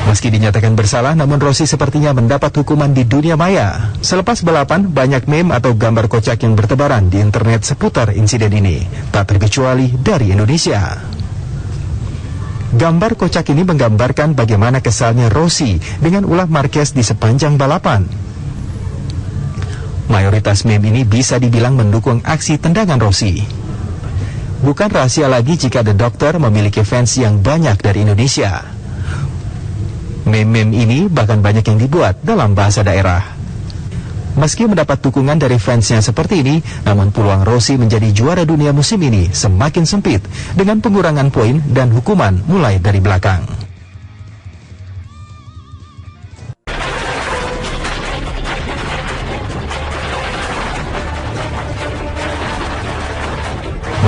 Meski dinyatakan bersalah, namun Rossi sepertinya mendapat hukuman di dunia maya. Selepas balapan, banyak meme atau gambar kocak yang bertebaran di internet seputar insiden ini, tak terkecuali dari Indonesia. Gambar kocak ini menggambarkan bagaimana kesalnya Rossi dengan ulah Marquez di sepanjang balapan. Mayoritas meme ini bisa dibilang mendukung aksi tendangan Rossi. Bukan rahasia lagi jika The Doctor memiliki fans yang banyak dari Indonesia. Meme-meme ini bahkan banyak yang dibuat dalam bahasa daerah. Meski mendapat dukungan dari fansnya seperti ini, namun peluang Rossi menjadi juara dunia musim ini semakin sempit dengan pengurangan poin dan hukuman mulai dari belakang.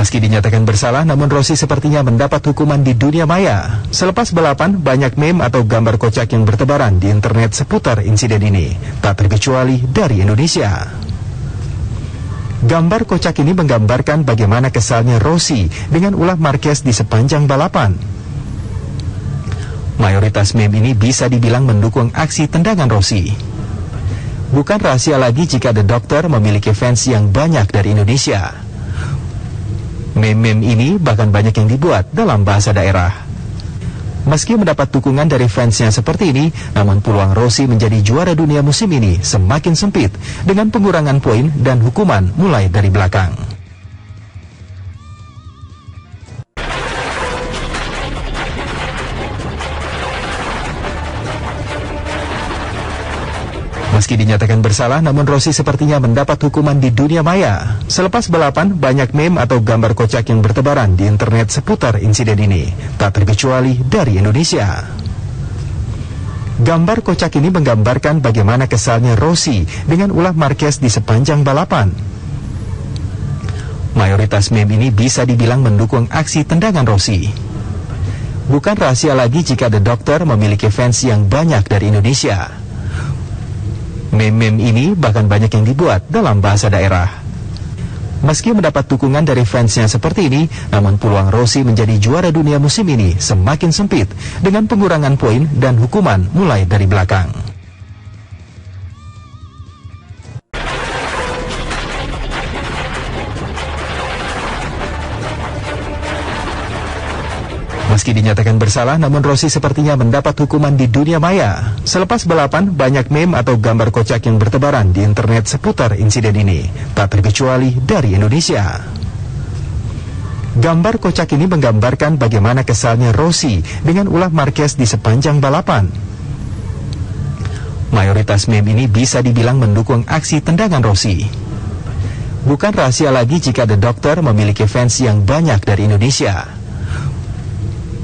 Meski dinyatakan bersalah, namun Rossi sepertinya mendapat hukuman di dunia maya. Selepas balapan, banyak meme atau gambar kocak yang bertebaran di internet seputar insiden ini, tak terkecuali dari Indonesia. Gambar kocak ini menggambarkan bagaimana kesalnya Rossi dengan ulah Marquez di sepanjang balapan. Mayoritas meme ini bisa dibilang mendukung aksi tendangan Rossi. Bukan rahasia lagi jika The Doctor memiliki fans yang banyak dari Indonesia. Meme-meme ini bahkan banyak yang dibuat dalam bahasa daerah. Meski mendapat dukungan dari fansnya seperti ini, namun peluang Rossi menjadi juara dunia musim ini semakin sempit dengan pengurangan poin dan hukuman mulai dari belakang. Meski dinyatakan bersalah, namun Rossi sepertinya mendapat hukuman di dunia maya. Selepas balapan, banyak meme atau gambar kocak yang bertebaran di internet seputar insiden ini, tak terkecuali dari Indonesia. Gambar kocak ini menggambarkan bagaimana kesalnya Rossi dengan ulah Marquez di sepanjang balapan. Mayoritas meme ini bisa dibilang mendukung aksi tendangan Rossi. Bukan rahasia lagi jika The Doctor memiliki fans yang banyak dari Indonesia. Meme-meme ini bahkan banyak yang dibuat dalam bahasa daerah. Meski mendapat dukungan dari fansnya seperti ini, namun peluang Rossi menjadi juara dunia musim ini semakin sempit dengan pengurangan poin dan hukuman mulai dari belakang. Meski dinyatakan bersalah, namun Rossi sepertinya mendapat hukuman di dunia maya. Selepas balapan, banyak meme atau gambar kocak yang bertebaran di internet seputar insiden ini, tak terkecuali dari Indonesia. Gambar kocak ini menggambarkan bagaimana kesalnya Rossi dengan ulah Marquez di sepanjang balapan. Mayoritas meme ini bisa dibilang mendukung aksi tendangan Rossi. Bukan rahasia lagi jika The Doctor memiliki fans yang banyak dari Indonesia.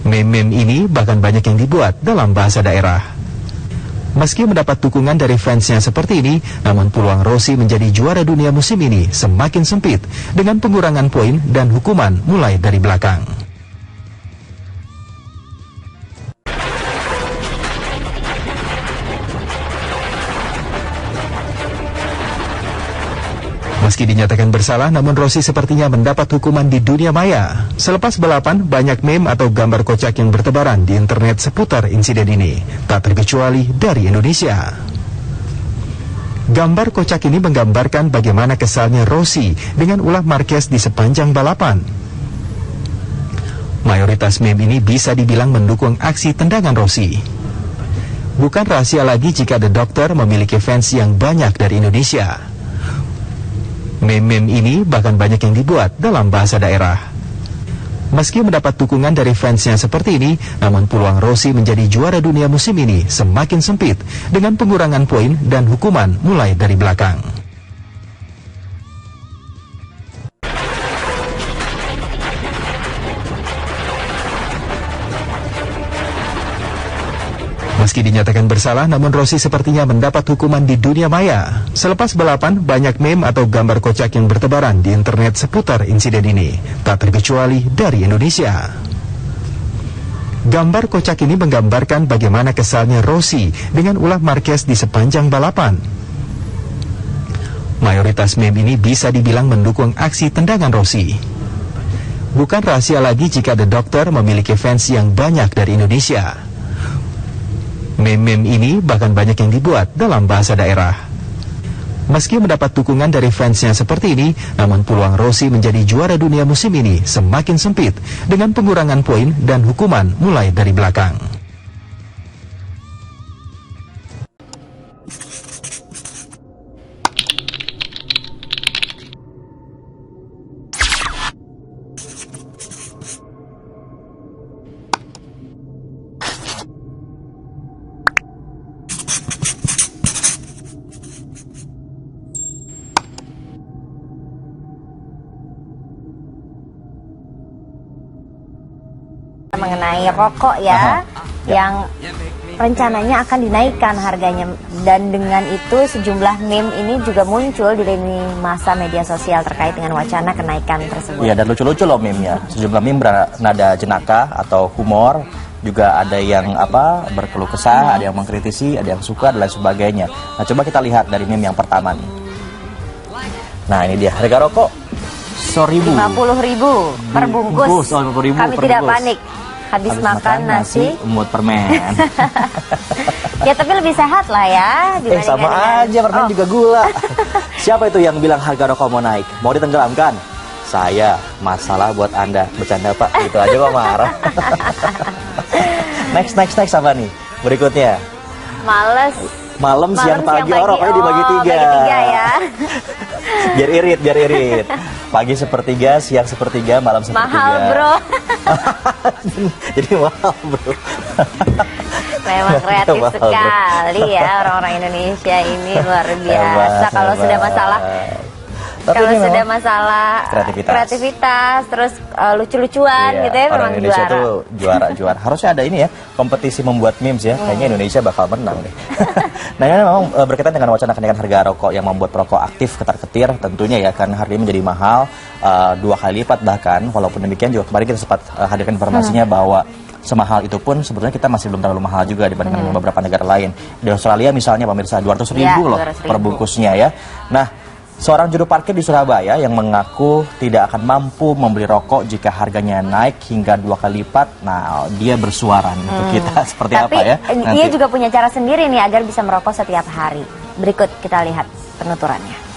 Meme-meme ini bahkan banyak yang dibuat dalam bahasa daerah. Meski mendapat dukungan dari fansnya seperti ini, namun peluang Rossi menjadi juara dunia musim ini semakin sempit dengan pengurangan poin dan hukuman mulai dari belakang. Meski dinyatakan bersalah, namun Rossi sepertinya mendapat hukuman di dunia maya. Selepas balapan, banyak meme atau gambar kocak yang bertebaran di internet seputar insiden ini, tak terkecuali dari Indonesia. Gambar kocak ini menggambarkan bagaimana kesalnya Rossi dengan ulah Marquez di sepanjang balapan. Mayoritas meme ini bisa dibilang mendukung aksi tendangan Rossi. Bukan rahasia lagi jika The Doctor memiliki fans yang banyak dari Indonesia. Meme-meme ini bahkan banyak yang dibuat dalam bahasa daerah. Meski mendapat dukungan dari fansnya seperti ini, namun peluang Rossi menjadi juara dunia musim ini semakin sempit dengan pengurangan poin dan hukuman mulai dari belakang. Meski dinyatakan bersalah, namun Rossi sepertinya mendapat hukuman di dunia maya. Selepas balapan, banyak meme atau gambar kocak yang bertebaran di internet seputar insiden ini, tak terkecuali dari Indonesia. Gambar kocak ini menggambarkan bagaimana kesalnya Rossi dengan ulah Marquez di sepanjang balapan. Mayoritas meme ini bisa dibilang mendukung aksi tendangan Rossi. Bukan rahasia lagi jika The Doctor memiliki fans yang banyak dari Indonesia. Meme-meme ini bahkan banyak yang dibuat dalam bahasa daerah. Meski mendapat dukungan dari fansnya seperti ini, namun peluang Rossi menjadi juara dunia musim ini semakin sempit dengan pengurangan poin dan hukuman mulai dari belakang. Mengenai rokok ya, yang rencananya akan dinaikkan harganya, dan dengan itu sejumlah meme ini juga muncul di lini masa media sosial terkait dengan wacana kenaikan tersebut. Iya, dan lucu-lucu loh meme-nya. Sejumlah meme bernada jenaka atau humor, juga ada yang berkeluh kesah, ada yang mengkritisi, ada yang suka dan lain sebagainya. Nah, coba kita lihat dari meme yang pertama nih. Nah, ini dia harga rokok 50.000 per bungkus. 50.000 Kami per tidak bungkus. panik. Habis makan nasi umut permen. Ya tapi lebih sehat lah ya. Sama aja, permen juga gula. Siapa itu yang bilang harga rokok mau naik? Mau ditenggelamkan? Saya, masalah buat Anda. Bercanda Pak, gitu aja kok marah. Next apa nih? Berikutnya. Malam, siang, pagi, rokoknya dibagi tiga. Ya. biar irit. Pagi sepertiga, siang sepertiga, malam sepertiga. Mahal bro. Jadi mahal bro. Memang kreatif sekali ya orang-orang Indonesia ini, luar biasa. Kalau sudah masalah kreativitas terus lucu-lucuan gitu ya, orang memang Indonesia tuh juara. Harusnya ada ini ya, kompetisi membuat memes ya. Kayaknya Indonesia bakal menang deh. Nah, ini memang berkaitan dengan wacana kenaikan harga rokok yang membuat perokok aktif ketar-ketir tentunya ya, karena harganya menjadi mahal 2 kali lipat bahkan. Walaupun demikian juga kemarin kita sempat hadirkan informasinya bahwa semahal itu pun sebetulnya kita masih belum terlalu mahal juga dibandingkan dengan beberapa negara lain. Di Australia misalnya pemirsa 200.000 loh per bungkusnya ya. Nah, seorang juru parkir di Surabaya yang mengaku tidak akan mampu membeli rokok jika harganya naik hingga 2 kali lipat. Nah, dia bersuara untuk kita seperti apa ya. Tapi dia juga punya cara sendiri nih agar bisa merokok setiap hari. Berikut kita lihat penuturannya.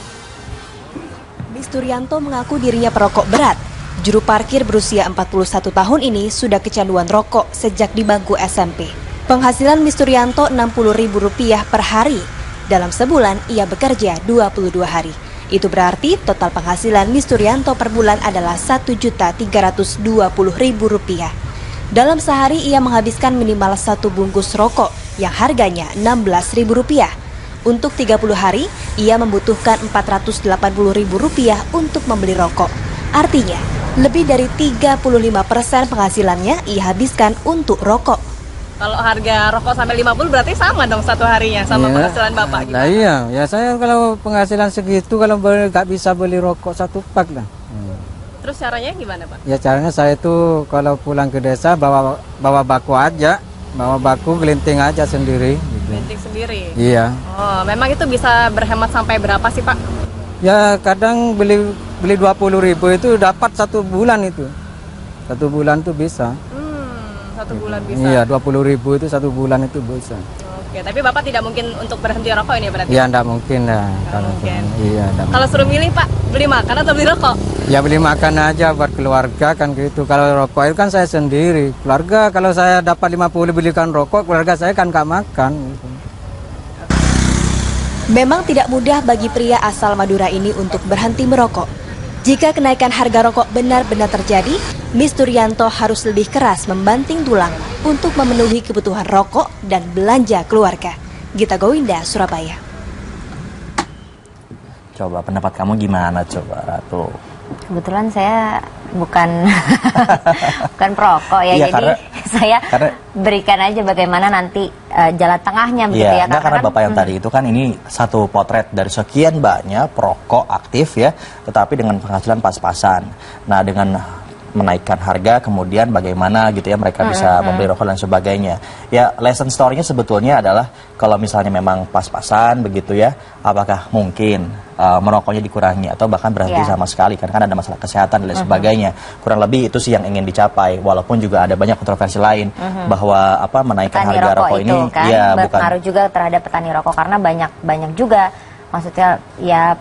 Misturianto mengaku dirinya perokok berat. Juru parkir berusia 41 tahun ini sudah kecanduan rokok sejak di bangku SMP. Penghasilan Misturianto Rp60.000 per hari. Dalam sebulan ia bekerja 22 hari. Itu berarti total penghasilan Misturianto per bulan adalah Rp1.320.000. Dalam sehari ia menghabiskan minimal 1 bungkus rokok yang harganya Rp16.000. Untuk 30 hari, ia membutuhkan Rp480.000 untuk membeli rokok. Artinya, lebih dari 35% penghasilannya ia habiskan untuk rokok. Kalau harga rokok sampai 50 berarti sama dong satu harinya sama penghasilan Bapak gitu. Nah iya, ya saya kalau penghasilan segitu kalau nggak bisa beli rokok 1 pak lah. Terus caranya gimana Pak? Ya caranya saya tuh kalau pulang ke desa bawa baku aja, bawa baku gelinting aja sendiri. Gitu. Gelinting sendiri? Iya. Oh, memang itu bisa berhemat sampai berapa sih Pak? Ya kadang beli 20.000 itu dapat 1 bulan itu. 1 bulan tuh bisa. 1 bulan bisa? Iya, 20.000 itu 1 bulan itu bisa. Oke, tapi Bapak tidak mungkin untuk berhenti rokok ini berarti? Iya, enggak mungkin ya. Kalau suruh milih Pak, beli makan atau beli rokok? Ya beli makan aja buat keluarga kan gitu. Kalau rokok itu kan saya sendiri. Keluarga kalau saya dapat 50 belikan rokok, keluarga saya kan nggak makan. Gitu. Memang tidak mudah bagi pria asal Madura ini untuk berhenti merokok. Jika kenaikan harga rokok benar-benar terjadi, Misturianto harus lebih keras membanting tulang untuk memenuhi kebutuhan rokok dan belanja keluarga. Gita Gowinda, Surabaya. Coba pendapat kamu gimana coba Ratu? Kebetulan saya bukan perokok ya, jadi saya berikan aja bagaimana nanti jalan tengahnya begitu ya. Karena Bapak yang tadi itu kan ini satu potret dari sekian banyak perokok aktif ya, tetapi dengan penghasilan pas-pasan. Nah, dengan menaikkan harga kemudian bagaimana gitu ya mereka bisa membeli rokok dan sebagainya. Ya, lesson story-nya sebetulnya adalah kalau misalnya memang pas-pasan begitu ya, apakah mungkin merokoknya dikurangi atau bahkan berhenti sama sekali kan ada masalah kesehatan dan lain sebagainya. Kurang lebih itu sih yang ingin dicapai, walaupun juga ada banyak kontroversi lain bahwa menaikkan petani harga rokok ini kan, ya berpengaruh juga terhadap petani rokok karena banyak juga maksudnya ya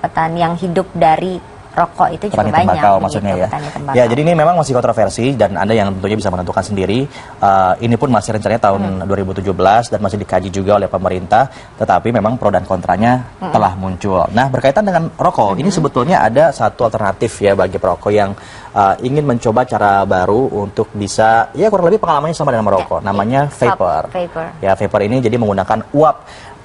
petani yang hidup dari rokok itu juga petani banyak tembakau begitu, maksudnya ya. tembakau. Ya, jadi ini memang masih kontroversi dan Anda yang tentunya bisa menentukan sendiri. Ini pun masih rencananya tahun 2017 dan masih dikaji juga oleh pemerintah, tetapi memang pro dan kontranya telah muncul. Nah, berkaitan dengan rokok, ini sebetulnya ada satu alternatif ya bagi perokok yang ingin mencoba cara baru untuk bisa ya kurang lebih pengalamannya sama dengan merokok. Namanya vapor. Ya, vapor ini jadi menggunakan uap,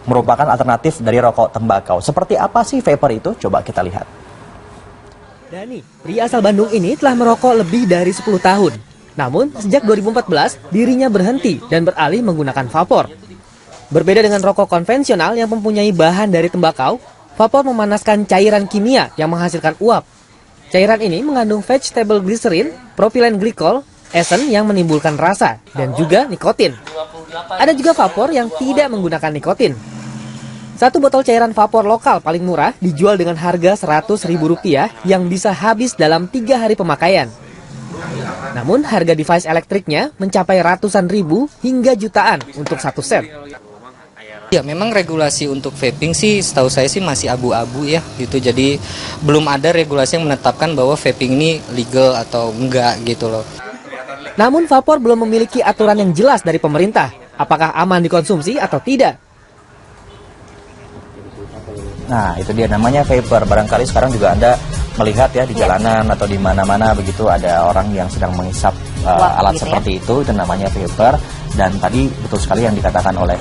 merupakan alternatif dari rokok tembakau. Seperti apa sih vapor itu? Coba kita lihat. Dani, pria asal Bandung ini telah merokok lebih dari 10 tahun. Namun, sejak 2014, dirinya berhenti dan beralih menggunakan vapor. Berbeda dengan rokok konvensional yang mempunyai bahan dari tembakau, vapor memanaskan cairan kimia yang menghasilkan uap. Cairan ini mengandung vegetable glycerin, propylene glycol, esen yang menimbulkan rasa, dan juga nikotin. Ada juga vapor yang tidak menggunakan nikotin. Satu botol cairan vapor lokal paling murah dijual dengan harga Rp100.000 yang bisa habis dalam 3 hari pemakaian. Namun harga device elektriknya mencapai ratusan ribu hingga jutaan untuk 1 set. Ya memang regulasi untuk vaping sih setahu saya sih masih abu-abu ya gitu. Jadi belum ada regulasi yang menetapkan bahwa vaping ini legal atau enggak gitu loh. Namun vapor belum memiliki aturan yang jelas dari pemerintah. Apakah aman dikonsumsi atau tidak? Nah, itu dia namanya vapor. Barangkali sekarang juga Anda melihat ya di jalanan atau di mana-mana begitu ada orang yang sedang menghisap alat gitu seperti itu namanya vapor. Dan tadi betul sekali yang dikatakan oleh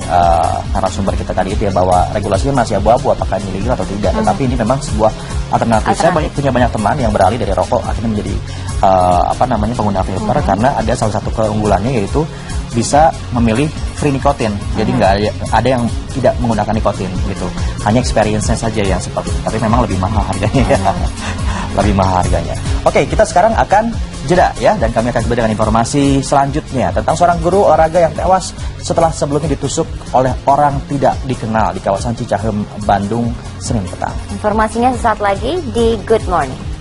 narasumber kita tadi itu ya bahwa regulasinya masih abu-abu apakah ini legal atau tidak. Tetapi ini memang sebuah alternatif. Saya punya banyak teman yang beralih dari rokok akhirnya menjadi pengguna vapor karena ada salah satu keunggulannya yaitu bisa memilih free nikotin. Jadi nggak ada yang tidak menggunakan nikotin gitu. Hanya experience-nya saja yang seperti itu. Tapi memang lebih mahal harganya ya. Lebih mahal harganya. Oke, kita sekarang akan jeda ya dan kami akan kembali dengan informasi selanjutnya tentang seorang guru olahraga yang tewas setelah sebelumnya ditusuk oleh orang tidak dikenal di kawasan Cicahem, Bandung, Senin petang. Informasinya sesaat lagi di Good Morning.